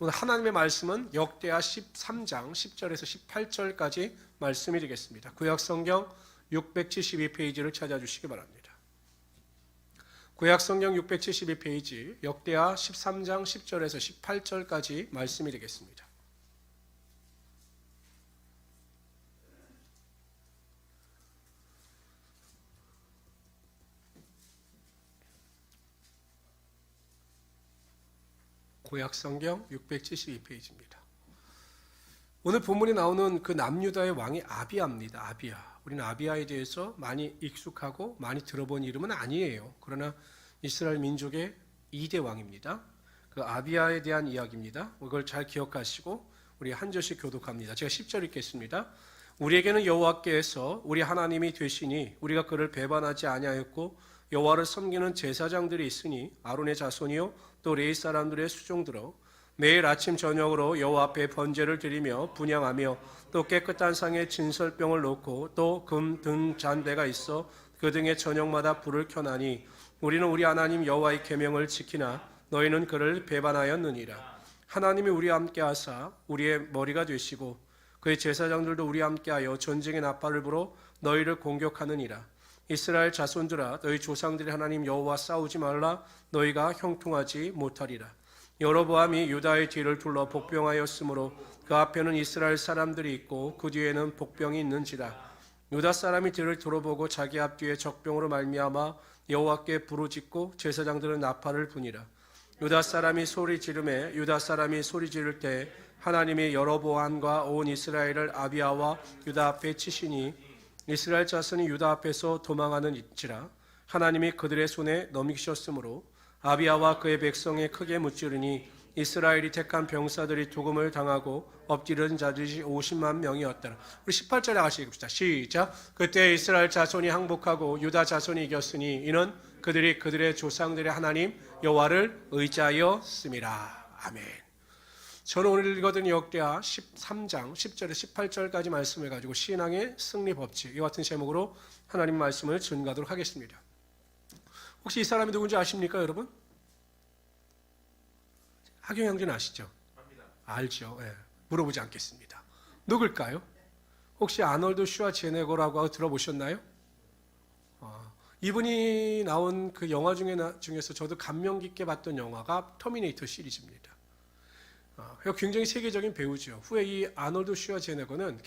오늘 하나님의 말씀은 역대하 13장 10절에서 18절까지 말씀이 되겠습니다. 구약성경 672페이지를 찾아주시기 바랍니다. 구약성경 672페이지 역대하 13장 10절에서 18절까지 말씀이 되겠습니다. 구약성경 672페이지입니다. 오늘 본문에 나오는 그 남유다의 왕이 아비야입니다. 아비야. 우리는 아비야에 대해서 많이 익숙하고 많이 들어본 이름은 아니에요. 그러나 이스라엘 민족의 2대 왕입니다. 그 아비야에 대한 이야기입니다. 이걸 잘 기억하시고 우리 한 절씩 교독합니다. 제가 10절 읽겠습니다. 우리에게는 여호와께서 우리 하나님이 되시니 우리가 그를 배반하지 아니하였고 여호와를 섬기는 제사장들이 있으니 아론의 자손이요 또 레위 사람들의 수종들어 매일 아침 저녁으로 여호와 앞에 번제를 드리며 분향하며 또 깨끗한 상에 진설병을 놓고 또 금 등 잔대가 있어 그 등에 저녁마다 불을 켜나니 우리는 우리 하나님 여호와의 계명을 지키나 너희는 그를 배반하였느니라. 하나님이 우리와 함께 하사 우리의 머리가 되시고 그의 제사장들도 우리와 함께하여 전쟁의 나팔을 불어 너희를 공격하느니라. 이스라엘 자손들아 너희 조상들의 하나님 여호와 싸우지 말라. 너희가 형통하지 못하리라. 여로보암이 유다의 뒤를 둘러 복병하였으므로 그 앞에는 이스라엘 사람들이 있고 그 뒤에는 복병이 있는지라. 유다 사람이 뒤를 돌아보고 자기 앞뒤에 적병으로 말미암아 여호와께 부르짖고 제사장들은 나팔을 부니라. 유다 사람이 소리 지르매 유다 사람이 소리 지를 때 하나님이 여로보암과 온 이스라엘을 아비야와 유다 앞에 치시니 이스라엘 자손이 유다 앞에서 도망하는지라. 하나님이 그들의 손에 넘기셨으므로 아비야와 그의 백성에 크게 무찌르니 이스라엘이 택한 병사들이 도금을 당하고 엎드린 자들이 50만 명이었더라. 우리 18절에 같이 읽읍시다. 시작. 그때 이스라엘 자손이 항복하고 유다 자손이 이겼으니 이는 그들이 그들의 조상들의 하나님 여호와를 의지하였음이라. 아멘. 저는 오늘 읽었던 역대하 13장 10절에서 18절까지 말씀을 가지고 신앙의 승리 법칙 이와 같은 제목으로 하나님 말씀을 전가하도록 하겠습니다. 혹시 이 사람이 누군지 아십니까, 여러분? 하경영진 아시죠? 알죠. 예. 물어보지 않겠습니다. 누굴까요? 혹시 아놀드 슈와제네거라고 들어보셨나요? 이분이 나온 그 영화 중에서 저도 감명 깊게 봤던 영화가 터미네이터 시리즈입니다. 굉장히 세계적인 배우죠. 후에 이 아놀드 슈와제네거는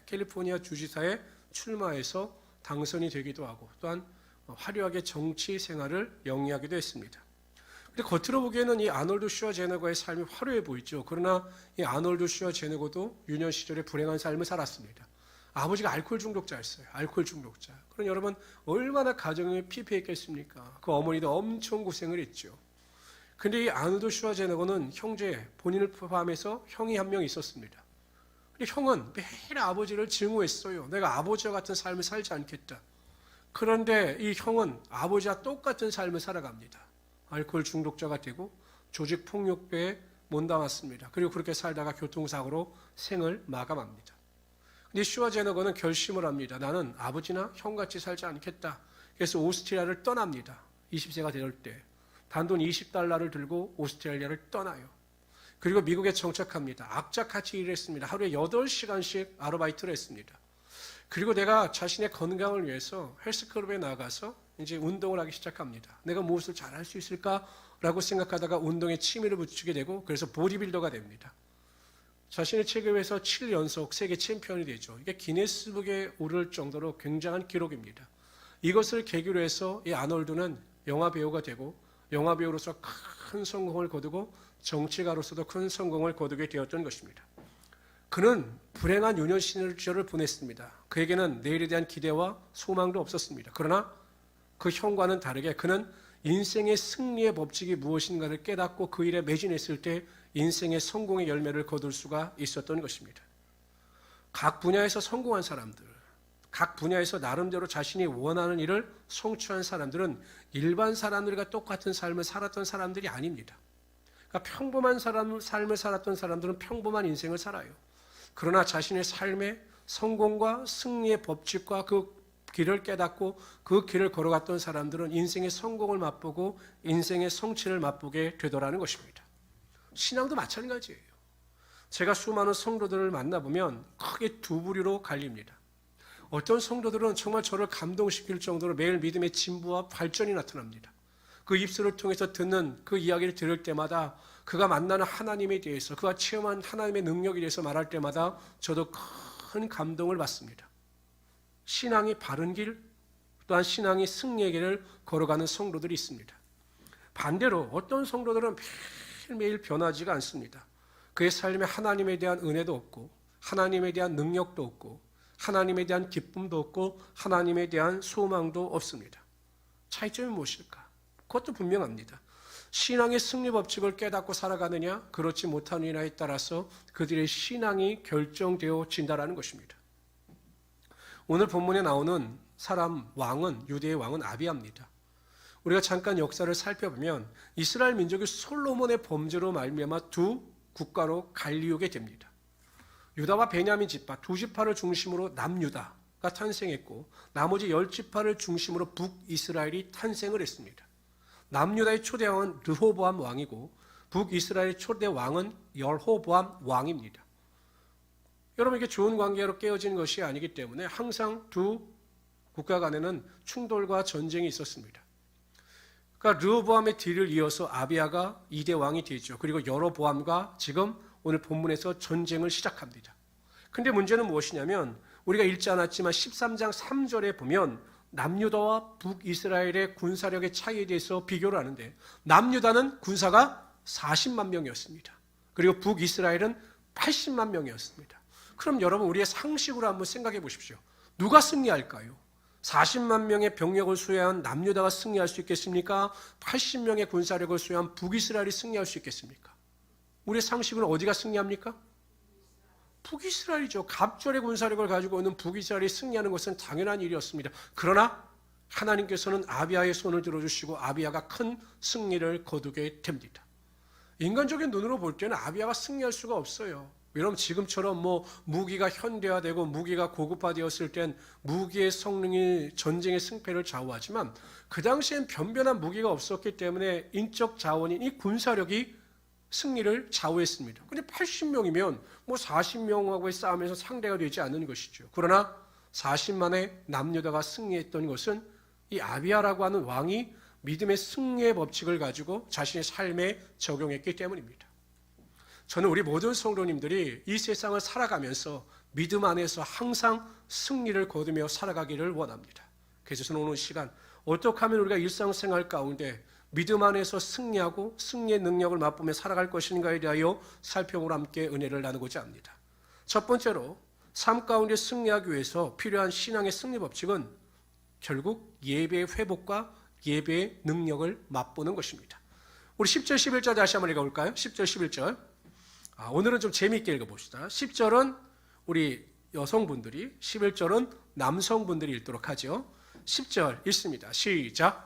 캘리포니아 주지사에 출마해서 당선이 되기도 하고 또한 화려하게 정치 생활을 영위하기도 했습니다. 근데 겉으로 보기에는 이 아놀드 슈와제네거의 삶이 화려해 보이죠. 그러나 이 아놀드 슈와제네거도 유년 시절에 불행한 삶을 살았습니다. 아버지가 알코올 중독자였어요. 알코올 중독자. 그럼 여러분 얼마나 가정이 피폐했겠습니까? 그 어머니도 엄청 고생을 했죠. 근데 이 아놀드 슈와제네거는 형제, 본인을 포함해서 형이 한 명 있었습니다. 근데 형은 매일 아버지를 증오했어요. 내가 아버지와 같은 삶을 살지 않겠다. 그런데 이 형은 아버지와 똑같은 삶을 살아갑니다. 알코올 중독자가 되고 조직폭력배에 못담았습니다. 그리고 그렇게 살다가 교통사고로 생을 마감합니다. 근데 슈와제네거는 결심을 합니다. 나는 아버지나 형같이 살지 않겠다. 그래서 오스트리아를 떠납니다. 20세가 될 때. 단돈 $20를 들고 오스트레일리아를 떠나요. 그리고 미국에 정착합니다. 악착같이 일을 했습니다. 하루에 8시간씩 아르바이트를 했습니다. 그리고 내가 자신의 건강을 위해서 헬스클럽에 나가서 이제 운동을 하기 시작합니다. 내가 무엇을 잘할 수 있을까라고 생각하다가 운동에 취미를 붙이게 되고 그래서 보디빌더가 됩니다. 자신의 체급에서 7연속 세계 챔피언이 되죠. 이게 기네스북에 오를 정도로 굉장한 기록입니다. 이것을 계기로 해서 이 아놀드는 영화 배우가 되고 영화 배우로서 큰 성공을 거두고 정치가로서도 큰 성공을 거두게 되었던 것입니다. 그는 불행한 유년 시절을 보냈습니다. 그에게는 내일에 대한 기대와 소망도 없었습니다. 그러나 그 형과는 다르게 그는 인생의 승리의 법칙이 무엇인가를 깨닫고 그 일에 매진했을 때 인생의 성공의 열매를 거둘 수가 있었던 것입니다. 각 분야에서 성공한 사람들, 각 분야에서 나름대로 자신이 원하는 일을 성취한 사람들은 일반 사람들과 똑같은 삶을 살았던 사람들이 아닙니다. 그러니까 평범한 삶을 살았던 사람들은 평범한 인생을 살아요. 그러나 자신의 삶의 성공과 승리의 법칙과 그 길을 깨닫고 그 길을 걸어갔던 사람들은 인생의 성공을 맛보고 인생의 성취를 맛보게 되더라는 것입니다. 신앙도 마찬가지예요. 제가 수많은 성도들을 만나보면 크게 두 부류로 갈립니다. 어떤 성도들은 정말 저를 감동시킬 정도로 매일 믿음의 진보와 발전이 나타납니다. 그 입술을 통해서 듣는 그 이야기를 들을 때마다 그가 만나는 하나님에 대해서, 그가 체험한 하나님의 능력에 대해서 말할 때마다 저도 큰 감동을 받습니다. 신앙이 바른 길, 또한 신앙이 승리의 길을 걸어가는 성도들이 있습니다. 반대로 어떤 성도들은 매일매일 변하지가 않습니다. 그의 삶에 하나님에 대한 은혜도 없고, 하나님에 대한 능력도 없고, 하나님에 대한 기쁨도 없고, 하나님에 대한 소망도 없습니다. 차이점이 무엇일까? 그것도 분명합니다. 신앙의 승리 법칙을 깨닫고 살아가느냐, 그렇지 못하느냐에 따라서 그들의 신앙이 결정되어진다는 것입니다. 오늘 본문에 나오는 사람, 왕은, 유대의 왕은 아비야입니다. 우리가 잠깐 역사를 살펴보면 이스라엘 민족이 솔로몬의 범죄로 말미암아 두 국가로 갈리우게 됩니다. 유다와 베냐민 지파 두 지파를 중심으로 남유다가 탄생했고, 나머지 10지파를 중심으로 북이스라엘이 탄생을 했습니다. 남유다의 초대 왕은 르호보암 왕이고, 북이스라엘의 초대 왕은 여호보암 왕입니다. 여러분, 이게 좋은 관계로 깨어진 것이 아니기 때문에 항상 두 국가 간에는 충돌과 전쟁이 있었습니다. 그러니까 르호보암의 뒤를 이어서 아비야가 2대 왕이 되죠. 그리고 여로보암과 지금 오늘 본문에서 전쟁을 시작합니다. 근데 문제는 무엇이냐면, 우리가 읽지 않았지만 13장 3절에 보면 남유다와 북이스라엘의 군사력의 차이에 대해서 비교를 하는데, 남유다는 군사가 40만 명이었습니다. 그리고 북이스라엘은 80만 명이었습니다. 그럼 여러분, 우리의 상식으로 한번 생각해 보십시오. 누가 승리할까요? 40만 명의 병력을 수여한 남유다가 승리할 수 있겠습니까? 80명의 군사력을 수여한 북이스라엘이 승리할 수 있겠습니까? 우리의 상식으로 어디가 승리합니까? 북이스라엘이죠. 갑절의 군사력을 가지고 있는 북이스라엘이 승리하는 것은 당연한 일이었습니다. 그러나 하나님께서는 아비야의 손을 들어주시고 아비야가 큰 승리를 거두게 됩니다. 인간적인 눈으로 볼 때는 아비야가 승리할 수가 없어요. 여러분, 지금처럼 무기가 현대화되고 무기가 고급화되었을 땐 무기의 성능이 전쟁의 승패를 좌우하지만, 그 당시엔 변변한 무기가 없었기 때문에 인적 자원인 이 군사력이 승리를 좌우했습니다. 근데 80명이면 40명하고의 싸움에서 상대가 되지 않는 것이죠. 그러나 40만의 남유다가 승리했던 것은 이 아비야라고 하는 왕이 믿음의 승리의 법칙을 가지고 자신의 삶에 적용했기 때문입니다. 저는 우리 모든 성도님들이 이 세상을 살아가면서 믿음 안에서 항상 승리를 거두며 살아가기를 원합니다. 그래서 저는 오늘 시간 어떻게 하면 우리가 일상생활 가운데 믿음 안에서 승리하고 승리의 능력을 맛보며 살아갈 것인가에 대하여 살펴보고 함께 은혜를 나누고자 합니다. 첫 번째로 삶 가운데 승리하기 위해서 필요한 신앙의 승리 법칙은 결국 예배의 회복과 예배의 능력을 맛보는 것입니다. 우리 10절 11절 다시 한번 읽어볼까요? 10절 11절. 오늘은 좀 재미있게 읽어봅시다. 10절은 우리 여성분들이, 11절은 남성분들이 읽도록 하죠. 10절 읽습니다. 시작.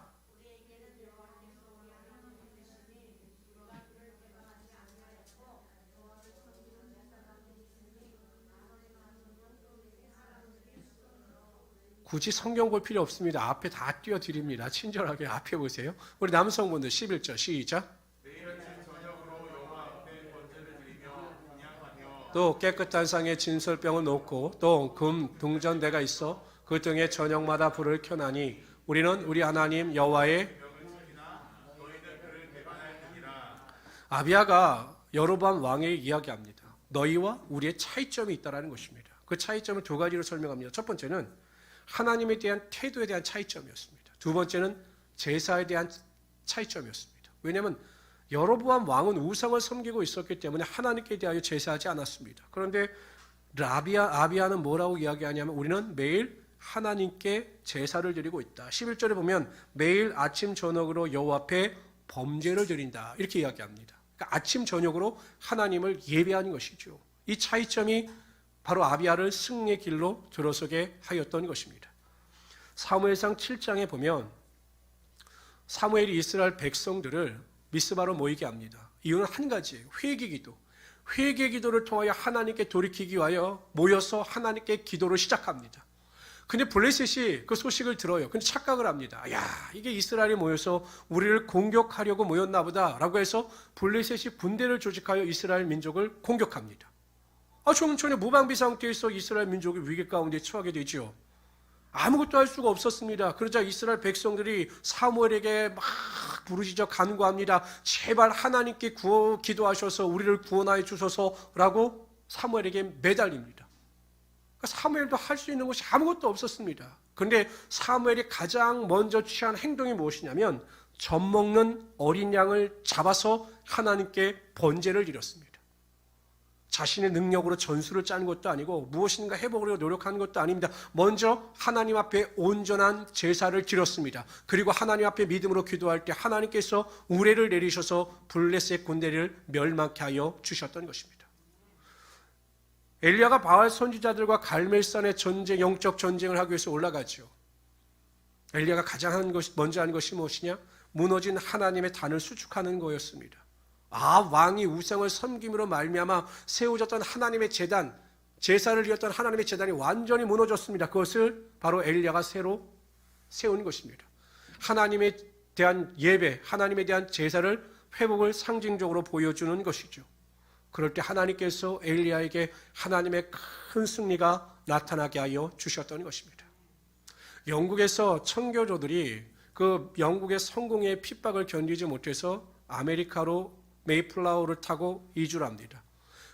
굳이 성경 볼 필요 없습니다. 앞에 다 띄워드립니다. 친절하게 앞에 보세요. 우리 남성분들 11절 시작. 또 깨끗한 상에 진설병을 놓고 또 금 등전대가 있어 그 등에 저녁마다 불을 켜나니 우리는 우리 하나님 여호와의. 아비야가 여로보암 왕에게 이야기합니다. 너희와 우리의 차이점이 있다는 것입니다. 그 차이점을 두 가지로 설명합니다. 첫 번째는 하나님에 대한 태도에 대한 차이점이었습니다. 두 번째는 제사에 대한 차이점이었습니다. 왜냐하면 여로보암 왕은 우상을 섬기고 있었기 때문에 하나님께 대하여 제사하지 않았습니다. 그런데 아비야는 뭐라고 이야기하냐면 우리는 매일 하나님께 제사를 드리고 있다. 11절에 보면 매일 아침 저녁으로 여호와 앞에 범죄를 드린다. 이렇게 이야기합니다. 그러니까 아침 저녁으로 하나님을 예배하는 것이죠. 이 차이점이 바로 아비야를 승리의 길로 들어서게 하였던 것입니다. 사무엘상 7장에 보면 사무엘이 이스라엘 백성들을 미스바로 모이게 합니다. 이유는 한 가지예요. 회개기도. 회개기도를 통하여 하나님께 돌이키기 위하여 모여서 하나님께 기도를 시작합니다. 근데 블레셋이 그 소식을 들어요. 근데 착각을 합니다. 야, 이게 이스라엘이 모여서 우리를 공격하려고 모였나 보다라고 해서 블레셋이 군대를 조직하여 이스라엘 민족을 공격합니다. 좀 전에 무방비 상태에서 이스라엘 민족이 위기 가운데 처하게 되죠. 아무것도 할 수가 없었습니다. 그러자 이스라엘 백성들이 사무엘에게 막 부르짖어 간구합니다. 제발 하나님께 기도하셔서 우리를 구원하여 주소서라고 사무엘에게 매달립니다. 사무엘도 할 수 있는 것이 아무것도 없었습니다. 그런데 사무엘이 가장 먼저 취한 행동이 무엇이냐면 젖먹는 어린 양을 잡아서 하나님께 번제를 드렸습니다. 자신의 능력으로 전술을 짠 것도 아니고 무엇인가 해보려고 노력한 것도 아닙니다. 먼저 하나님 앞에 온전한 제사를 드렸습니다. 그리고 하나님 앞에 믿음으로 기도할 때 하나님께서 우레를 내리셔서 블레셋 군대를 멸망케 하여 주셨던 것입니다. 엘리야가 바알 선지자들과 갈멜산의 영적 전쟁을 하기 위해서 올라가죠. 엘리야가 가장 먼저 한 것이 무엇이냐? 무너진 하나님의 단을 수축하는 거였습니다. 왕이 우상을 섬김으로 말미암아 세워졌던 하나님의 제단, 제사를 드렸던 하나님의 제단이 완전히 무너졌습니다. 그것을 바로 엘리야가 새로 세운 것입니다. 하나님에 대한 예배, 하나님에 대한 제사를 회복을 상징적으로 보여주는 것이죠. 그럴 때 하나님께서 엘리야에게 하나님의 큰 승리가 나타나게 하여 주셨던 것입니다. 영국에서 청교도들이 그 영국의 성공의 핍박을 견디지 못해서 아메리카로 메이플라워를 타고 이주를 합니다.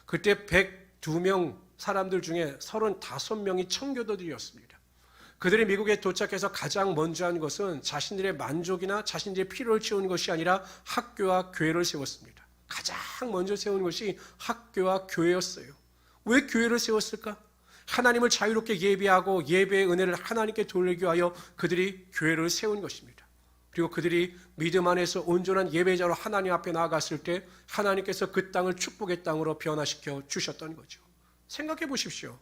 그때 102명 사람들 중에 35명이 청교도들이었습니다. 그들이 미국에 도착해서 가장 먼저 한 것은 자신들의 만족이나 자신들의 필요를 채우는 것이 아니라 학교와 교회를 세웠습니다. 가장 먼저 세운 것이 학교와 교회였어요. 왜 교회를 세웠을까? 하나님을 자유롭게 예배하고 예배의 은혜를 하나님께 돌리기 위하여 그들이 교회를 세운 것입니다. 그리고 그들이 믿음 안에서 온전한 예배자로 하나님 앞에 나아갔을 때 하나님께서 그 땅을 축복의 땅으로 변화시켜 주셨던 거죠. 생각해 보십시오.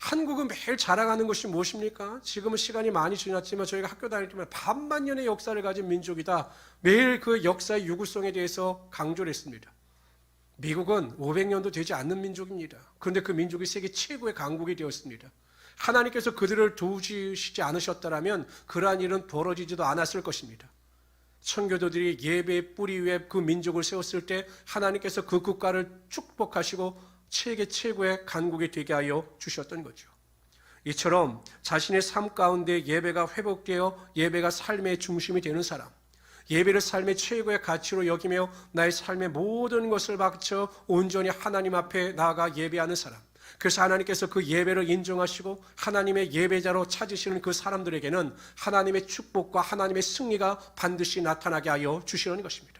한국은 매일 자랑하는 것이 무엇입니까? 지금은 시간이 많이 지났지만 저희가 학교 다닐 때만 반만년의 역사를 가진 민족이다. 매일 그 역사의 유구성에 대해서 강조를 했습니다. 미국은 500년도 되지 않는 민족입니다. 그런데 그 민족이 세계 최고의 강국이 되었습니다. 하나님께서 그들을 도우시지 않으셨다면 그러한 일은 벌어지지도 않았을 것입니다. 청교도들이 예배의 뿌리 위에 그 민족을 세웠을 때 하나님께서 그 국가를 축복하시고 세계 최고의 강국이 되게 하여 주셨던 거죠. 이처럼 자신의 삶 가운데 예배가 회복되어 예배가 삶의 중심이 되는 사람, 예배를 삶의 최고의 가치로 여기며 나의 삶의 모든 것을 바쳐 온전히 하나님 앞에 나아가 예배하는 사람, 그래서 하나님께서 그 예배를 인정하시고 하나님의 예배자로 찾으시는 그 사람들에게는 하나님의 축복과 하나님의 승리가 반드시 나타나게 하여 주시는 것입니다.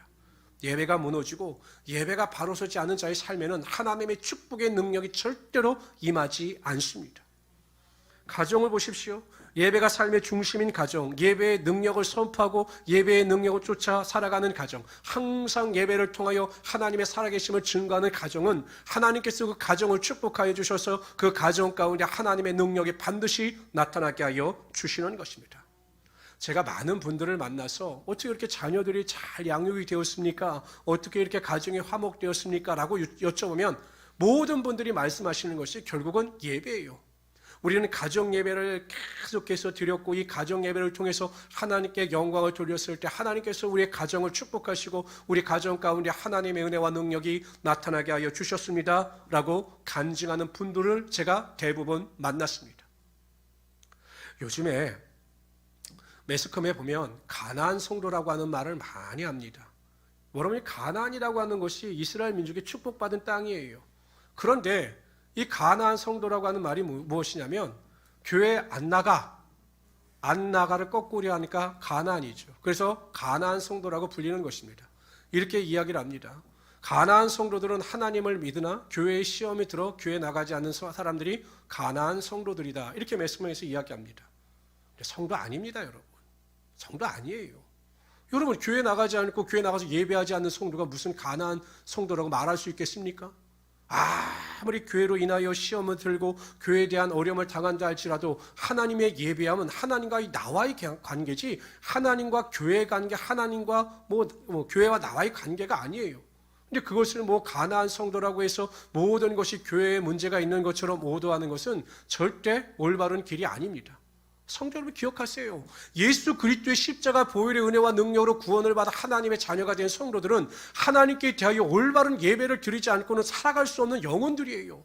예배가 무너지고 예배가 바로 서지 않은 자의 삶에는 하나님의 축복의 능력이 절대로 임하지 않습니다. 가정을 보십시오. 예배가 삶의 중심인 가정, 예배의 능력을 선포하고 예배의 능력을 쫓아 살아가는 가정, 항상 예배를 통하여 하나님의 살아계심을 증거하는 가정은 하나님께서 그 가정을 축복하여 주셔서 그 가정 가운데 하나님의 능력이 반드시 나타나게 하여 주시는 것입니다. 제가 많은 분들을 만나서 어떻게 이렇게 자녀들이 잘 양육이 되었습니까? 어떻게 이렇게 가정이 화목되었습니까? 라고 여쭤보면 모든 분들이 말씀하시는 것이 결국은 예배예요. 우리는 가정 예배를 계속해서 드렸고 이 가정 예배를 통해서 하나님께 영광을 돌렸을 때 하나님께서 우리의 가정을 축복하시고 우리 가정 가운데 하나님의 은혜와 능력이 나타나게 하여 주셨습니다 라고 간증하는 분들을 제가 대부분 만났습니다. 요즘에 매스컴에 보면 가나안 성도라고 하는 말을 많이 합니다. 여러분이 가나안이라고 하는 것이 이스라엘 민족이 축복받은 땅이에요. 그런데 이 가나안 성도라고 하는 말이 무엇이냐면 교회 안 나가를 거꾸로 하니까 가나안이죠. 그래서 가나안 성도라고 불리는 것입니다. 이렇게 이야기를 합니다. 가나안 성도들은 하나님을 믿으나 교회의 시험에 들어 교회 나가지 않는 사람들이 가나안 성도들이다. 이렇게 매스컴에서 이야기합니다. 성도 아닙니다, 여러분. 성도 아니에요. 여러분 교회 나가지 않고 교회 나가서 예배하지 않는 성도가 무슨 가나안 성도라고 말할 수 있겠습니까? 아무리 교회로 인하여 시험을 들고 교회에 대한 어려움을 당한다 할지라도 하나님의 예배함은 하나님과 나와의 관계지 하나님과 교회의 관계, 하나님과 교회와 나와의 관계가 아니에요. 근데 그것을 가나안 성도라고 해서 모든 것이 교회에 문제가 있는 것처럼 오도하는 것은 절대 올바른 길이 아닙니다. 성도 여러분 기억하세요. 예수 그리스도의 십자가 보혈의 은혜와 능력으로 구원을 받아 하나님의 자녀가 된 성도들은 하나님께 대하여 올바른 예배를 드리지 않고는 살아갈 수 없는 영혼들이에요.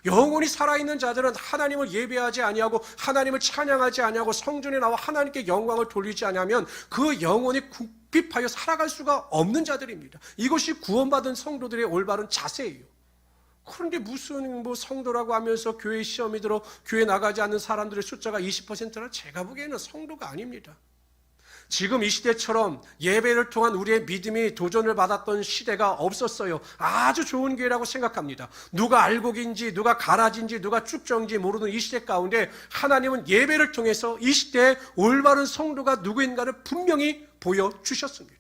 영혼이 살아있는 자들은 하나님을 예배하지 아니하고 하나님을 찬양하지 아니하고 성전에 나와 하나님께 영광을 돌리지 아니하면 그 영혼이 궁핍하여 살아갈 수가 없는 자들입니다. 이것이 구원받은 성도들의 올바른 자세예요. 그런데 무슨 성도라고 하면서 교회 시험이 들어 교회 나가지 않는 사람들의 숫자가 20%라 제가 보기에는 성도가 아닙니다. 지금 이 시대처럼 예배를 통한 우리의 믿음이 도전을 받았던 시대가 없었어요. 아주 좋은 기회라고 생각합니다. 누가 알곡인지 누가 가라지인지 누가 쭉정인지 모르는 이 시대 가운데 하나님은 예배를 통해서 이 시대에 올바른 성도가 누구인가를 분명히 보여주셨습니다.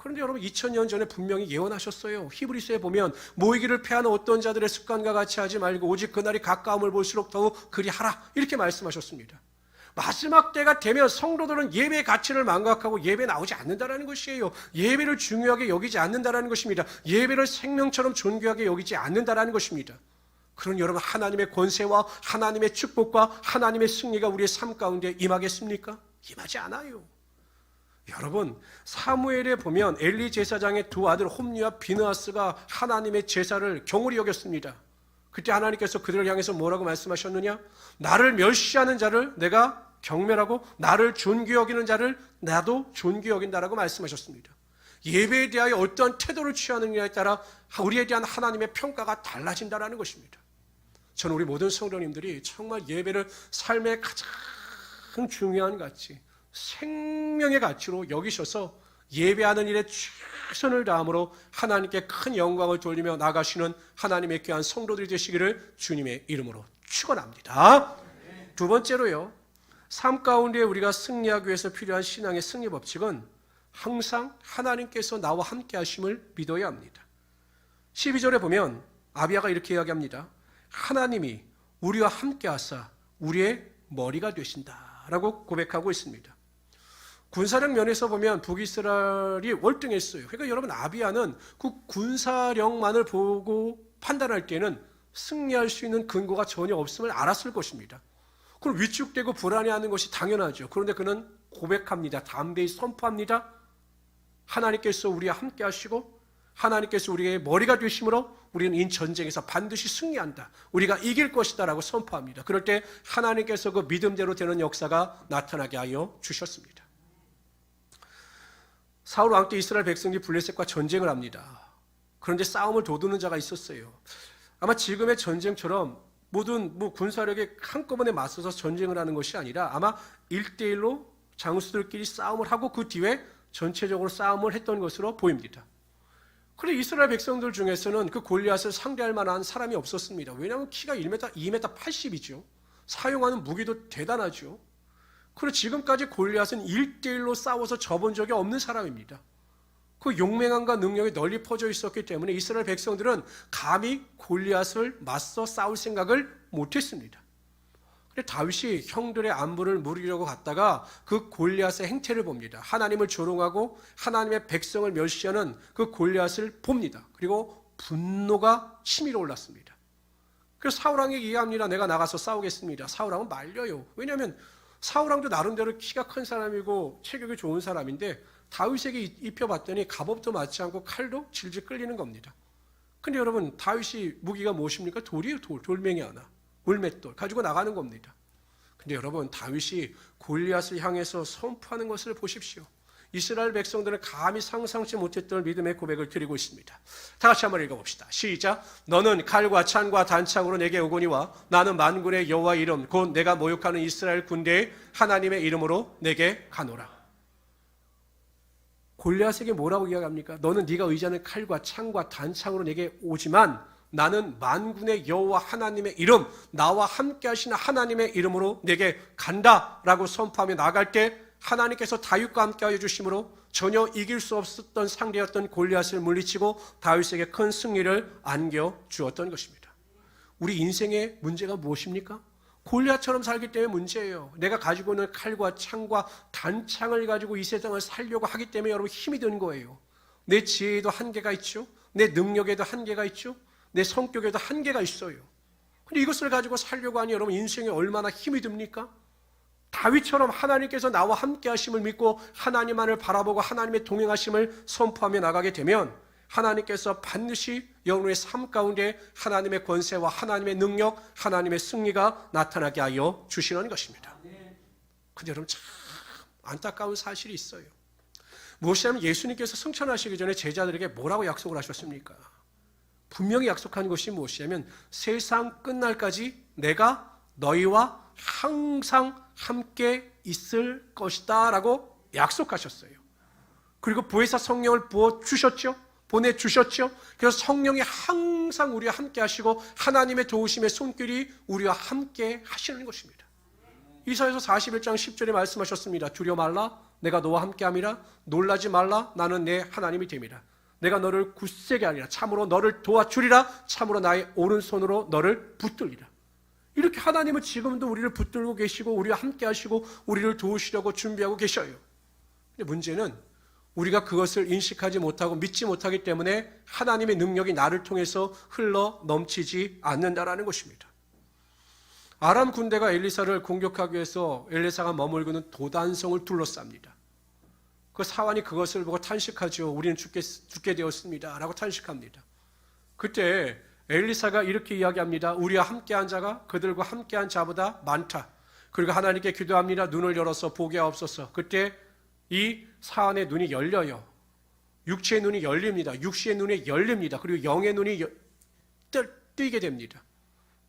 그런데 여러분 2000년 전에 분명히 예언하셨어요. 히브리서에 보면 모이기를 패하는 어떤 자들의 습관과 같이 하지 말고 오직 그날이 가까움을 볼수록 더욱 그리하라 이렇게 말씀하셨습니다. 마지막 때가 되면 성도들은 예배의 가치를 망각하고 예배 나오지 않는다는 것이에요. 예배를 중요하게 여기지 않는다는 것입니다. 예배를 생명처럼 존귀하게 여기지 않는다는 것입니다. 그런 여러분 하나님의 권세와 하나님의 축복과 하나님의 승리가 우리의 삶 가운데 임하겠습니까? 임하지 않아요. 여러분 사무엘에 보면 엘리 제사장의 두 아들 홈리와 비느하스가 하나님의 제사를 경홀히 여겼습니다. 그때 하나님께서 그들을 향해서 뭐라고 말씀하셨느냐? 나를 멸시하는 자를 내가 경멸하고 나를 존귀 여기는 자를 나도 존귀 여긴다라고 말씀하셨습니다. 예배에 대하여 어떠한 태도를 취하느냐에 따라 우리에 대한 하나님의 평가가 달라진다는 것입니다. 저는 우리 모든 성도님들이 정말 예배를 삶의 가장 중요한 가치, 생명의 가치로 여기셔서 예배하는 일에 최선을 다함으로 하나님께 큰 영광을 돌리며 나가시는 하나님의 귀한 성도들이 되시기를 주님의 이름으로 축원합니다. 두 번째로요, 삶 가운데 우리가 승리하기 위해서 필요한 신앙의 승리 법칙은 항상 하나님께서 나와 함께 하심을 믿어야 합니다. 12절에 보면 아비야가 이렇게 이야기합니다. 하나님이 우리와 함께 하사 우리의 머리가 되신다라고 고백하고 있습니다. 군사력 면에서 보면 북이스라엘이 월등했어요. 그러니까 여러분 아비야는 그 군사력만을 보고 판단할 때는 승리할 수 있는 근거가 전혀 없음을 알았을 것입니다. 그럼 위축되고 불안해하는 것이 당연하죠. 그런데 그는 고백합니다. 담대히 선포합니다. 하나님께서 우리와 함께 하시고 하나님께서 우리의 머리가 되심으로 우리는 이 전쟁에서 반드시 승리한다. 우리가 이길 것이다 라고 선포합니다. 그럴 때 하나님께서 그 믿음대로 되는 역사가 나타나게 하여 주셨습니다. 사울 왕 때 이스라엘 백성이 블레셋과 전쟁을 합니다. 그런데 싸움을 도두는 자가 있었어요. 아마 지금의 전쟁처럼 모든 군사력에 한꺼번에 맞서서 전쟁을 하는 것이 아니라 아마 1대1로 장수들끼리 싸움을 하고 그 뒤에 전체적으로 싸움을 했던 것으로 보입니다. 그런데 이스라엘 백성들 중에서는 그 골리앗을 상대할 만한 사람이 없었습니다. 왜냐하면 키가 1m, 2m 80이죠. 사용하는 무기도 대단하죠. 그리고 지금까지 골리앗은 1대1로 싸워서 져본 적이 없는 사람입니다. 그 용맹함과 능력이 널리 퍼져 있었기 때문에 이스라엘 백성들은 감히 골리앗을 맞서 싸울 생각을 못했습니다. 그런데 다윗이 형들의 안부를 물으려고 갔다가 그 골리앗의 행태를 봅니다. 하나님을 조롱하고 하나님의 백성을 멸시하는 그 골리앗을 봅니다. 그리고 분노가 치밀어 올랐습니다. 그래서 사울왕에게 얘기합니다. 내가 나가서 싸우겠습니다. 사울왕은 말려요. 왜냐하면 사울왕도 나름대로 키가 큰 사람이고 체격이 좋은 사람인데 다윗에게 입혀봤더니 갑옷도 맞지 않고 칼도 질질 끌리는 겁니다. 근데 여러분 다윗이 무기가 무엇입니까? 돌이에요. 돌멩이 하나, 물맷돌 가지고 나가는 겁니다. 근데 여러분 다윗이 골리앗을 향해서 선포하는 것을 보십시오. 이스라엘 백성들은 감히 상상치 못했던 믿음의 고백을 드리고 있습니다. 다 같이 한번 읽어봅시다. 시작. 너는 칼과 창과 단창으로 내게 오거니와 나는 만군의 여호와 이름 곧 내가 모욕하는 이스라엘 군대의 하나님의 이름으로 내게 가노라. 골리앗에게 뭐라고 이야기합니까? 너는 네가 의지하는 칼과 창과 단창으로 내게 오지만 나는 만군의 여호와 하나님의 이름, 나와 함께 하시는 하나님의 이름으로 내게 간다라고 선포하며 나갈 때 하나님께서 다윗과 함께하여 주심으로 전혀 이길 수 없었던 상대였던 골리앗을 물리치고 다윗에게 큰 승리를 안겨주었던 것입니다. 우리 인생의 문제가 무엇입니까? 골리앗처럼 살기 때문에 문제예요. 내가 가지고 있는 칼과 창과 단창을 가지고 이 세상을 살려고 하기 때문에 여러분 힘이 든 거예요. 내 지혜에도 한계가 있죠. 내 능력에도 한계가 있죠. 내 성격에도 한계가 있어요. 근데 이것을 가지고 살려고 하니 여러분 인생에 얼마나 힘이 듭니까? 다윗처럼 하나님께서 나와 함께 하심을 믿고 하나님만을 바라보고 하나님의 동행하심을 선포하며 나가게 되면 하나님께서 반드시 여러분의 삶 가운데 하나님의 권세와 하나님의 능력, 하나님의 승리가 나타나게 하여 주시는 것입니다. 근데 여러분 참 안타까운 사실이 있어요. 무엇이냐면 예수님께서 승천하시기 전에 제자들에게 뭐라고 약속을 하셨습니까? 분명히 약속한 것이 무엇이냐면 세상 끝날까지 내가 너희와 항상 함께 있을 것이다 라고 약속하셨어요. 그리고 보혜사 성령을 부어주셨죠. 보내주셨죠. 그래서 성령이 항상 우리와 함께 하시고 하나님의 도우심의 손길이 우리와 함께 하시는 것입니다. 이사야서 41장 10절에 말씀하셨습니다. 두려워 말라 내가 너와 함께함이라 놀라지 말라 나는 내 하나님이 됨이라. 내가 너를 굳세게 하리라. 참으로 너를 도와주리라. 참으로 나의 오른손으로 너를 붙들리라. 이렇게 하나님은 지금도 우리를 붙들고 계시고 우리와 함께 하시고 우리를 도우시려고 준비하고 계셔요. 근데 문제는 우리가 그것을 인식하지 못하고 믿지 못하기 때문에 하나님의 능력이 나를 통해서 흘러 넘치지 않는다라는 것입니다. 아람 군대가 엘리사를 공격하기 위해서 엘리사가 머물고 있는 도단성을 둘러쌉니다. 그 사환이 그것을 보고 탄식하죠. 우리는 죽게 되었습니다 라고 탄식합니다. 그때 엘리사가 이렇게 이야기합니다. 우리와 함께한 자가 그들과 함께한 자보다 많다. 그리고 하나님께 기도합니다. 눈을 열어서 보게 하옵소서. 그때 이 사안의 눈이 열려요. 육체의 눈이 열립니다. 육시의 눈이 열립니다. 그리고 영의 눈이 뜨게 됩니다.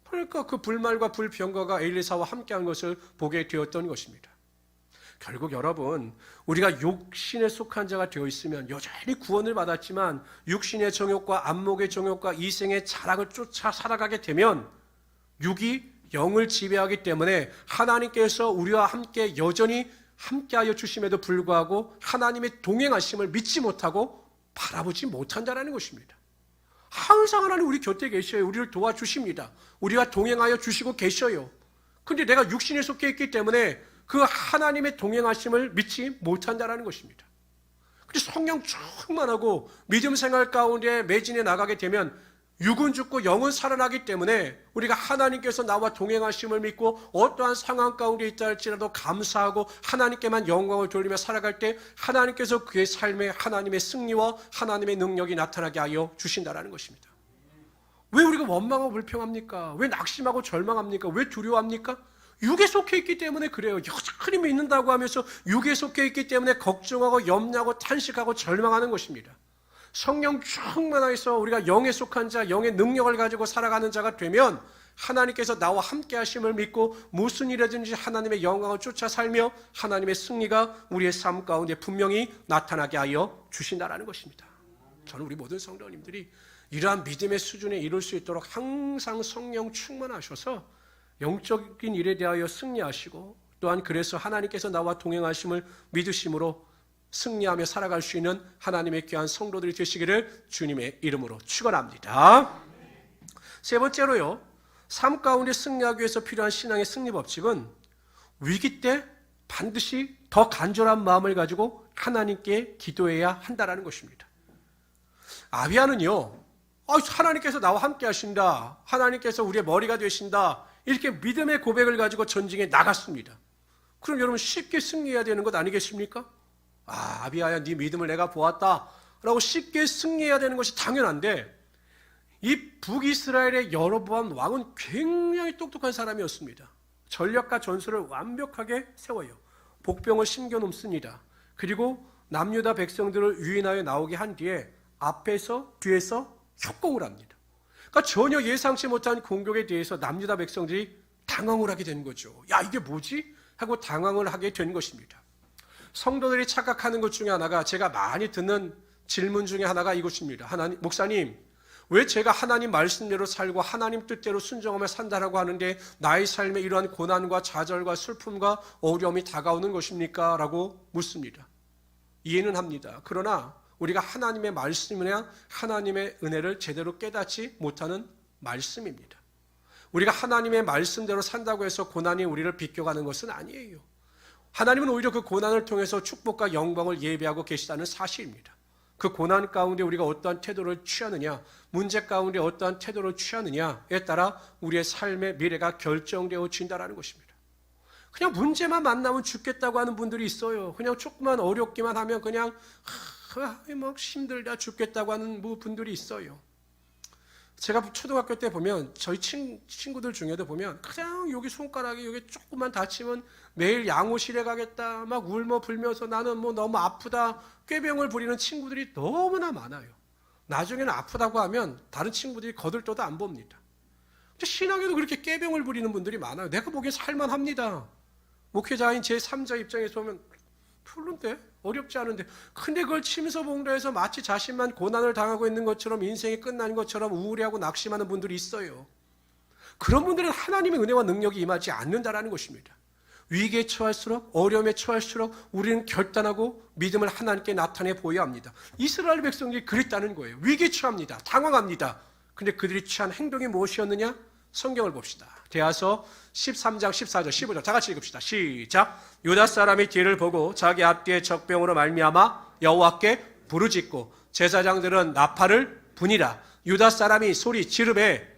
그러니까 그 불말과 불병거가 엘리사와 함께한 것을 보게 되었던 것입니다. 결국 여러분 우리가 육신에 속한 자가 되어 있으면 여전히 구원을 받았지만 육신의 정욕과 안목의 정욕과 이생의 자랑을 쫓아 살아가게 되면 육이 영을 지배하기 때문에 하나님께서 우리와 함께 여전히 함께하여 주심에도 불구하고 하나님의 동행하심을 믿지 못하고 바라보지 못한다는 것입니다. 항상 하나님 우리 곁에 계셔요. 우리를 도와주십니다. 우리와 동행하여 주시고 계셔요. 근데 내가 육신에 속해 있기 때문에 그 하나님의 동행하심을 믿지 못한다는 것입니다. 근데 성령 충만하고 믿음 생활 가운데 매진해 나가게 되면 육은 죽고 영은 살아나기 때문에 우리가 하나님께서 나와 동행하심을 믿고 어떠한 상황 가운데 있다 할지라도 감사하고 하나님께만 영광을 돌리며 살아갈 때 하나님께서 그의 삶에 하나님의 승리와 하나님의 능력이 나타나게 하여 주신다는 것입니다. 왜 우리가 원망하고 불평합니까? 왜 낙심하고 절망합니까? 왜 두려워합니까? 육에 속해 있기 때문에 그래요. 여전히 믿는다고 하면서 육에 속해 있기 때문에 걱정하고 염려하고 탄식하고 절망하는 것입니다. 성령 충만하여서 우리가 영에 속한 자, 영의 능력을 가지고 살아가는 자가 되면 하나님께서 나와 함께 하심을 믿고 무슨 일이든지 하나님의 영광을 쫓아 살며 하나님의 승리가 우리의 삶 가운데 분명히 나타나게 하여 주신다는 것입니다. 저는 우리 모든 성도님들이 이러한 믿음의 수준에 이룰 수 있도록 항상 성령 충만하셔서 영적인 일에 대하여 승리하시고 또한 그래서 하나님께서 나와 동행하심을 믿으심으로 승리하며 살아갈 수 있는 하나님의 귀한 성도들이 되시기를 주님의 이름으로 축원합니다. 세 번째로요, 삶 가운데 승리하기 위해서 필요한 신앙의 승리 법칙은 위기 때 반드시 더 간절한 마음을 가지고 하나님께 기도해야 한다는 것입니다. 아비야는요, 하나님께서 나와 함께 하신다, 하나님께서 우리의 머리가 되신다, 이렇게 믿음의 고백을 가지고 전쟁에 나갔습니다. 그럼 여러분 쉽게 승리해야 되는 것 아니겠습니까? 아비야야, 네 믿음을 내가 보았다 라고 쉽게 승리해야 되는 것이 당연한데, 이 북이스라엘의 여로보암 왕은 굉장히 똑똑한 사람이었습니다. 전략과 전술을 완벽하게 세워요. 복병을 심겨놓습니다. 그리고 남유다 백성들을 유인하여 나오게 한 뒤에 앞에서 뒤에서 협공을 합니다. 그러니까 전혀 예상치 못한 공격에 대해서 남유다 백성들이 당황을 하게 된 거죠. 야, 이게 뭐지? 하고 당황을 하게 된 것입니다. 성도들이 착각하는 것 중에 하나가, 제가 많이 듣는 질문 중에 하나가 이것입니다. 목사님, 왜 제가 하나님 말씀대로 살고 하나님 뜻대로 순종하며 산다라고 하는데 나의 삶에 이러한 고난과 좌절과 슬픔과 어려움이 다가오는 것입니까? 라고 묻습니다. 이해는 합니다. 그러나 우리가 하나님의 말씀이나 하나님의 은혜를 제대로 깨닫지 못하는 말씀입니다. 우리가 하나님의 말씀대로 산다고 해서 고난이 우리를 비껴가는 것은 아니에요. 하나님은 오히려 그 고난을 통해서 축복과 영광을 예비하고 계시다는 사실입니다. 그 고난 가운데 우리가 어떠한 태도를 취하느냐, 문제 가운데 어떠한 태도를 취하느냐에 따라 우리의 삶의 미래가 결정되어진다는 것입니다. 그냥 문제만 만나면 죽겠다고 하는 분들이 있어요. 그냥 조금만 어렵기만 하면 그냥 막 힘들다 죽겠다고 하는 분들이 있어요. 제가 초등학교 때 보면 저희 친구들 중에도 보면 그냥 여기 손가락에 여기 조금만 다치면 매일 양호실에 가겠다 막 울며 불면서 나는 뭐 너무 아프다 꾀병을 부리는 친구들이 너무나 많아요. 나중에는 아프다고 하면 다른 친구들이 거들떠도 안 봅니다. 근데 신앙에도 그렇게 꾀병을 부리는 분들이 많아요. 내가 보기엔 살만합니다. 목회자인 제 3자 입장에서 보면 별론데 어렵지 않은데 근데 그걸 침소봉도해서 마치 자신만 고난을 당하고 있는 것처럼 인생이 끝난 것처럼 우울해하고 낙심하는 분들이 있어요. 그런 분들은 하나님의 은혜와 능력이 임하지 않는다라는 것입니다. 위기에 처할수록 어려움에 처할수록 우리는 결단하고 믿음을 하나님께 나타내 보여야 합니다. 이스라엘 백성들이 그랬다는 거예요. 위기에 처합니다. 당황합니다. 근데 그들이 취한 행동이 무엇이었느냐? 성경을 봅시다. 대하서 13장 14절 15절 다 같이 읽읍시다. 시작. 유다 사람이 뒤를 보고 자기 앞뒤에 적병으로 말미암아 여호와께 부르짖고 제사장들은 나팔을 부니라. 유다 사람이 소리 지르매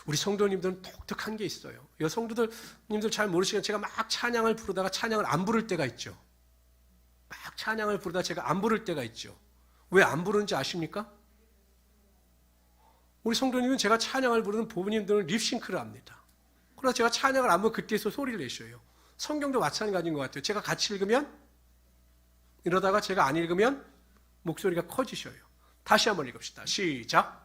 우리 성도님들은 독특한 게 있어요. 여성도님들 잘 모르시겠지만 제가 막 찬양을 부르다가 찬양을 안 부를 때가 있죠. 막 찬양을 부르다가 제가 안 부를 때가 있죠. 왜 안 부르는지 아십니까? 우리 성도님은 제가 찬양을 부르는 부모님들은 립싱크를 합니다. 그러나 제가 찬양을 안 부르면 그때서 소리를 내셔요. 성경도 마찬가지인 것 같아요. 제가 같이 읽으면 이러다가 제가 안 읽으면 목소리가 커지셔요. 다시 한번 읽읍시다. 시작.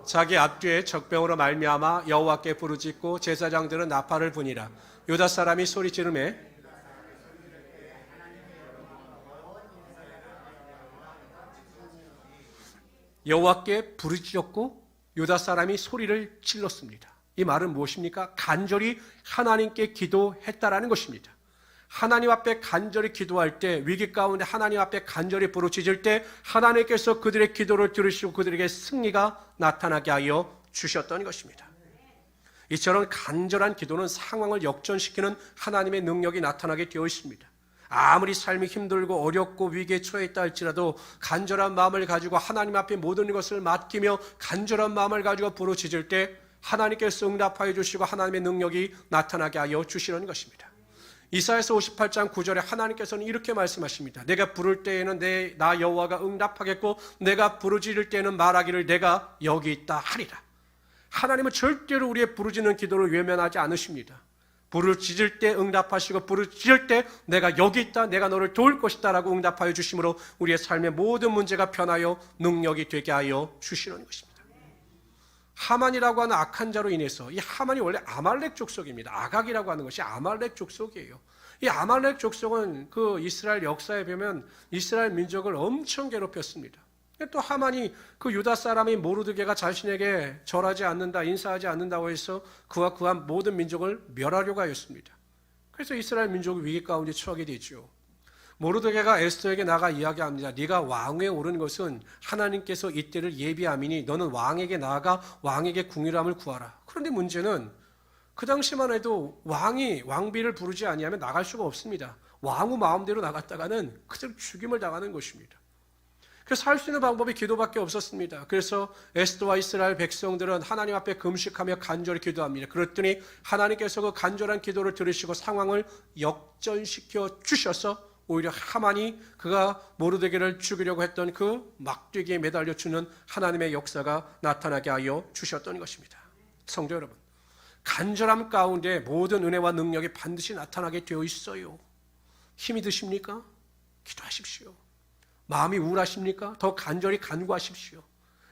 자기 앞뒤에 적병으로 말미암아 여호와께 부르짖고 제사장들은 나팔을 부니라. 유다 사람이 소리 지르매 여호와께 부르짖었고 유다 사람이 소리를 질렀습니다. 이 말은 무엇입니까? 간절히 하나님께 기도했다라는 것입니다. 하나님 앞에 간절히 기도할 때 위기 가운데 하나님 앞에 간절히 부르짖을 때 하나님께서 그들의 기도를 들으시고 그들에게 승리가 나타나게 하여 주셨던 것입니다. 이처럼 간절한 기도는 상황을 역전시키는 하나님의 능력이 나타나게 되어 있습니다. 아무리 삶이 힘들고 어렵고 위기에 처해 있다 할지라도 간절한 마음을 가지고 하나님 앞에 모든 것을 맡기며 간절한 마음을 가지고 부르짖을 때 하나님께서 응답하여 주시고 하나님의 능력이 나타나게 하여 주시는 것입니다. 이사야서 58장 9절에 하나님께서는 이렇게 말씀하십니다. 내가 부를 때에는 나 여호와가 응답하겠고 내가 부르짖을 때에는 말하기를 내가 여기 있다 하리라. 하나님은 절대로 우리의 부르짖는 기도를 외면하지 않으십니다. 부르짖을 때 응답하시고 부르짖을 때 내가 여기 있다, 내가 너를 도울 것이다 라고 응답하여 주심으로 우리의 삶의 모든 문제가 변하여 능력이 되게 하여 주시는 것입니다. 하만이라고 하는 악한 자로 인해서 이 하만이 원래 아말렉 족속입니다. 아각이라고 하는 것이 아말렉 족속이에요. 이 아말렉 족속은 그 이스라엘 역사에 보면 이스라엘 민족을 엄청 괴롭혔습니다. 또 하만이 그 유다 사람인 모르드게가 자신에게 절하지 않는다, 인사하지 않는다고 해서 그와 그한 모든 민족을 멸하려고 하였습니다. 그래서 이스라엘 민족이 위기 가운데 처하게 되죠. 모르드게가 에스더에게 나가 이야기합니다. 네가 왕위에 오른 것은 하나님께서 이때를 예비함이니 너는 왕에게 나아가 왕에게 궁휼함을 구하라. 그런데 문제는 그 당시만 해도 왕이 왕비를 부르지 아니하면 나갈 수가 없습니다. 왕후 마음대로 나갔다가는 그대로 죽임을 당하는 것입니다. 그래서 할 수 있는 방법이 기도밖에 없었습니다. 그래서 에스더와 이스라엘 백성들은 하나님 앞에 금식하며 간절히 기도합니다. 그랬더니 하나님께서 그 간절한 기도를 들으시고 상황을 역전시켜 주셔서 오히려 하만이 그가 모르드게를 죽이려고 했던 그 막대기에 매달려 주는 하나님의 역사가 나타나게 하여 주셨던 것입니다. 성도 여러분, 간절함 가운데 모든 은혜와 능력이 반드시 나타나게 되어 있어요. 힘이 드십니까? 기도하십시오. 마음이 우울하십니까? 더 간절히 간구하십시오.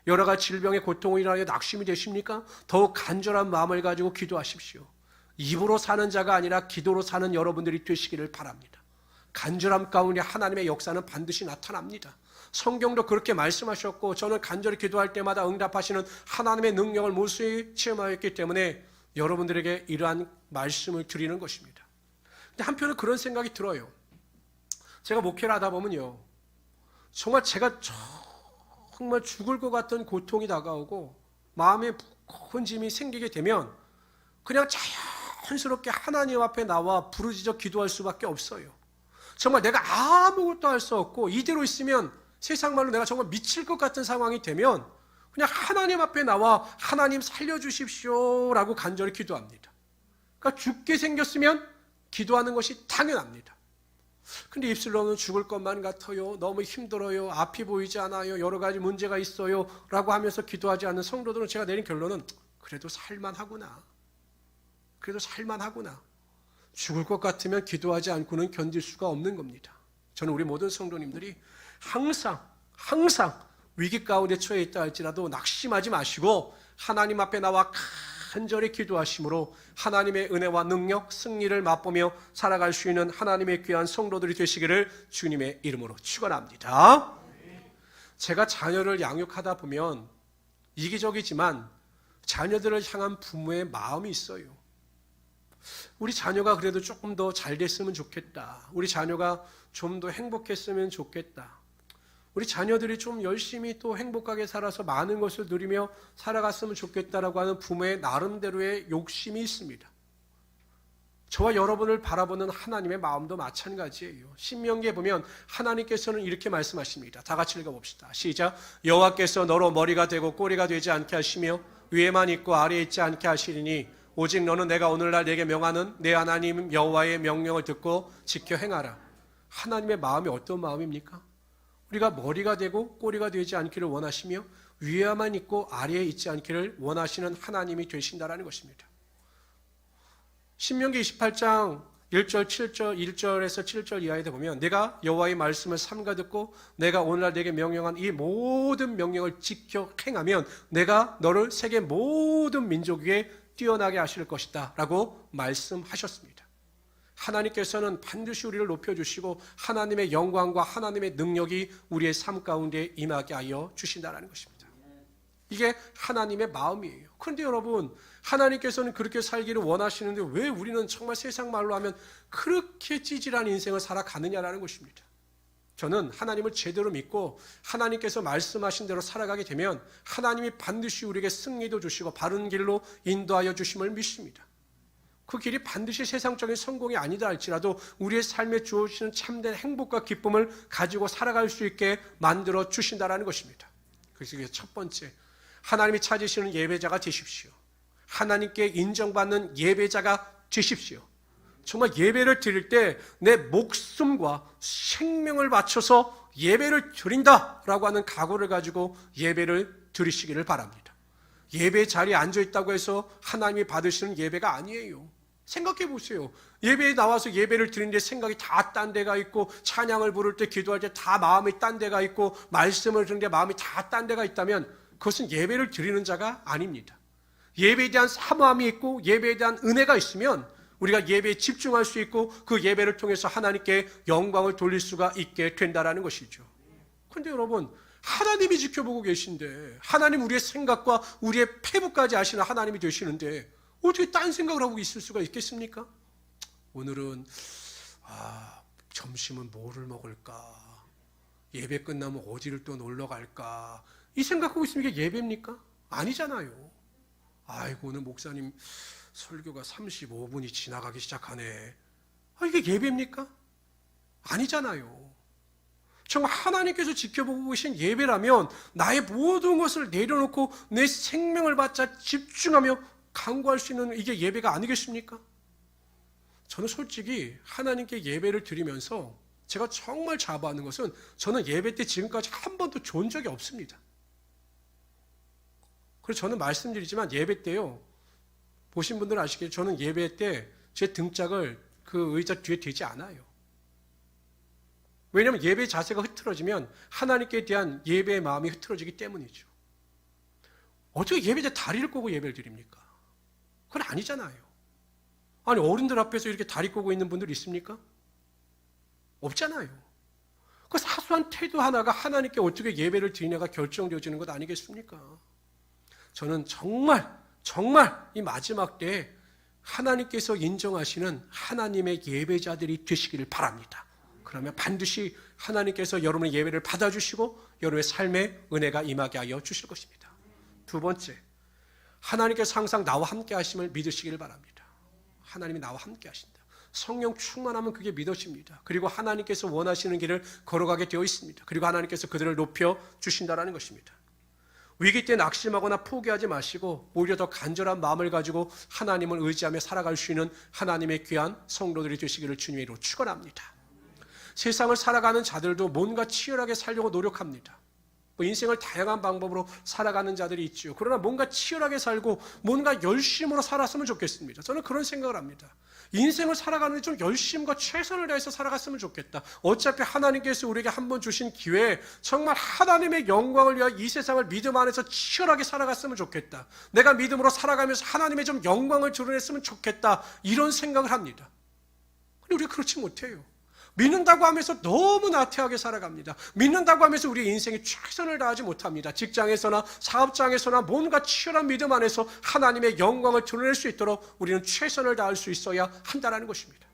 여러 가지 질병의 고통을 인하여 낙심이 되십니까? 더욱 간절한 마음을 가지고 기도하십시오. 입으로 사는 자가 아니라 기도로 사는 여러분들이 되시기를 바랍니다. 간절함 가운데 하나님의 역사는 반드시 나타납니다. 성경도 그렇게 말씀하셨고 저는 간절히 기도할 때마다 응답하시는 하나님의 능력을 무수히 체험하였기 때문에 여러분들에게 이러한 말씀을 드리는 것입니다. 근데 한편으로 그런 생각이 들어요. 제가 목회를 하다 보면요, 정말 제가 정말 죽을 것 같은 고통이 다가오고 마음에 무거운 짐이 생기게 되면 그냥 자연스럽게 하나님 앞에 나와 부르짖어 기도할 수밖에 없어요. 정말 내가 아무것도 할 수 없고 이대로 있으면 세상 말로 내가 정말 미칠 것 같은 상황이 되면 그냥 하나님 앞에 나와 하나님 살려주십시오 라고 간절히 기도합니다. 그러니까 죽게 생겼으면 기도하는 것이 당연합니다. 근데 입술로는 죽을 것만 같아요, 너무 힘들어요, 앞이 보이지 않아요, 여러 가지 문제가 있어요 라고 하면서 기도하지 않는 성도들은 제가 내린 결론은 그래도 살만하구나, 그래도 살만하구나. 죽을 것 같으면 기도하지 않고는 견딜 수가 없는 겁니다. 저는 우리 모든 성도님들이 항상 위기 가운데 처해 있다 할지라도 낙심하지 마시고 하나님 앞에 나와 간절히 기도하심으로 하나님의 은혜와 능력, 승리를 맛보며 살아갈 수 있는 하나님의 귀한 성도들이 되시기를 주님의 이름으로 축원합니다. 제가 자녀를 양육하다 보면 이기적이지만 자녀들을 향한 부모의 마음이 있어요. 우리 자녀가 그래도 조금 더 잘 됐으면 좋겠다, 우리 자녀가 좀 더 행복했으면 좋겠다, 우리 자녀들이 좀 열심히 또 행복하게 살아서 많은 것을 누리며 살아갔으면 좋겠다라고 하는 부모의 나름대로의 욕심이 있습니다. 저와 여러분을 바라보는 하나님의 마음도 마찬가지예요. 신명기에 보면 하나님께서는 이렇게 말씀하십니다. 다 같이 읽어봅시다. 시작. 여호와께서 너로 머리가 되고 꼬리가 되지 않게 하시며 위에만 있고 아래에 있지 않게 하시리니 오직 너는 내가 오늘날 내게 명하는 내 하나님 여호와의 명령을 듣고 지켜 행하라. 하나님의 마음이 어떤 마음입니까? 우리가 머리가 되고 꼬리가 되지 않기를 원하시며 위에만 있고 아래에 있지 않기를 원하시는 하나님이 되신다라는 것입니다. 신명기 28장 1절에서 7절 이하에 보면 내가 여호와의 말씀을 삼가 듣고 내가 오늘날 내게 명령한 이 모든 명령을 지켜 행하면 내가 너를 세계 모든 민족 위에 뛰어나게 하실 것이다 라고 말씀하셨습니다. 하나님께서는 반드시 우리를 높여주시고 하나님의 영광과 하나님의 능력이 우리의 삶 가운데 임하게 하여 주신다는 것입니다. 이게 하나님의 마음이에요. 그런데 여러분, 하나님께서는 그렇게 살기를 원하시는데 왜 우리는 정말 세상 말로 하면 그렇게 찌질한 인생을 살아가느냐라는 것입니다. 저는 하나님을 제대로 믿고 하나님께서 말씀하신 대로 살아가게 되면 하나님이 반드시 우리에게 승리도 주시고 바른 길로 인도하여 주심을 믿습니다. 그 길이 반드시 세상적인 성공이 아니다 할지라도 우리의 삶에 주어지는 참된 행복과 기쁨을 가지고 살아갈 수 있게 만들어 주신다는 것입니다. 그래서 첫 번째, 하나님이 찾으시는 예배자가 되십시오. 하나님께 인정받는 예배자가 되십시오. 정말 예배를 드릴 때 내 목숨과 생명을 바쳐서 예배를 드린다라고 하는 각오를 가지고 예배를 드리시기를 바랍니다. 예배 자리에 앉아있다고 해서 하나님이 받으시는 예배가 아니에요. 생각해 보세요. 예배에 나와서 예배를 드리는데 생각이 다 딴 데가 있고 찬양을 부를 때 기도할 때 다 마음이 딴 데가 있고 말씀을 듣는데 마음이 다 딴 데가 있다면 그것은 예배를 드리는 자가 아닙니다. 예배에 대한 사모함이 있고 예배에 대한 은혜가 있으면 우리가 예배에 집중할 수 있고 그 예배를 통해서 하나님께 영광을 돌릴 수가 있게 된다는 것이죠. 그런데 여러분, 하나님이 지켜보고 계신데, 하나님 우리의 생각과 우리의 패부까지 아시는 하나님이 되시는데 어떻게 딴 생각을 하고 있을 수가 있겠습니까? 오늘은 점심은 뭐를 먹을까? 예배 끝나면 어디를 또 놀러 갈까? 이 생각하고 있으면 이게 예배입니까? 아니잖아요. 아이고, 오늘 목사님 설교가 35분이 지나가기 시작하네. 이게 예배입니까? 아니잖아요. 정말 하나님께서 지켜보고 계신 예배라면 나의 모든 것을 내려놓고 내 생명을 바쳐 집중하며 간구할 수 있는 이게 예배가 아니겠습니까? 저는 솔직히 하나님께 예배를 드리면서 제가 정말 자부하는 것은 저는 예배 때 지금까지 한 번도 존 적이 없습니다. 그래서 저는 말씀드리지만 예배 때요, 보신 분들은 아시겠지만 저는 예배 때 제 등짝을 그 의자 뒤에 대지 않아요. 왜냐하면 예배 자세가 흐트러지면 하나님께 대한 예배의 마음이 흐트러지기 때문이죠. 어떻게 예배 때 다리를 꼬고 예배를 드립니까? 그건 아니잖아요. 아니, 어른들 앞에서 이렇게 다리 꼬고 있는 분들 있습니까? 없잖아요. 그 사소한 태도 하나가 하나님께 어떻게 예배를 드리냐가 결정되어지는 것 아니겠습니까? 저는 정말 이 마지막 때에 하나님께서 인정하시는 하나님의 예배자들이 되시기를 바랍니다. 그러면 반드시 하나님께서 여러분의 예배를 받아주시고 여러분의 삶에 은혜가 임하게 하여 주실 것입니다. 두 번째, 하나님께서 항상 나와 함께 하심을 믿으시기를 바랍니다. 하나님이 나와 함께 하신다. 성령 충만하면 그게 믿어집니다. 그리고 하나님께서 원하시는 길을 걸어가게 되어 있습니다. 그리고 하나님께서 그들을 높여 주신다라는 것입니다. 위기 때 낙심하거나 포기하지 마시고 오히려 더 간절한 마음을 가지고 하나님을 의지하며 살아갈 수 있는 하나님의 귀한 성도들이 되시기를 주님으로 축원합니다. 세상을 살아가는 자들도 뭔가 치열하게 살려고 노력합니다. 인생을 다양한 방법으로 살아가는 자들이 있죠. 그러나 뭔가 치열하게 살고 뭔가 열심으로 살았으면 좋겠습니다. 저는 그런 생각을 합니다. 인생을 살아가는데 좀 열심과 최선을 다해서 살아갔으면 좋겠다. 어차피 하나님께서 우리에게 한번 주신 기회에 정말 하나님의 영광을 위하여 이 세상을 믿음 안에서 치열하게 살아갔으면 좋겠다. 내가 믿음으로 살아가면서 하나님의 좀 영광을 드러냈으면 좋겠다. 이런 생각을 합니다. 근데 우리가 그렇지 못해요. 믿는다고 하면서 너무 나태하게 살아갑니다. 믿는다고 하면서 우리의 인생에 최선을 다하지 못합니다. 직장에서나 사업장에서나 뭔가 치열한 믿음 안에서 하나님의 영광을 드러낼 수 있도록 우리는 최선을 다할 수 있어야 한다는 것입니다.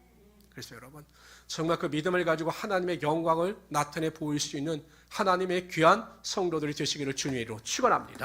그래서 여러분, 정말 그 믿음을 가지고 하나님의 영광을 나타내 보일 수 있는 하나님의 귀한 성도들이 되시기를 주님으로 축원합니다.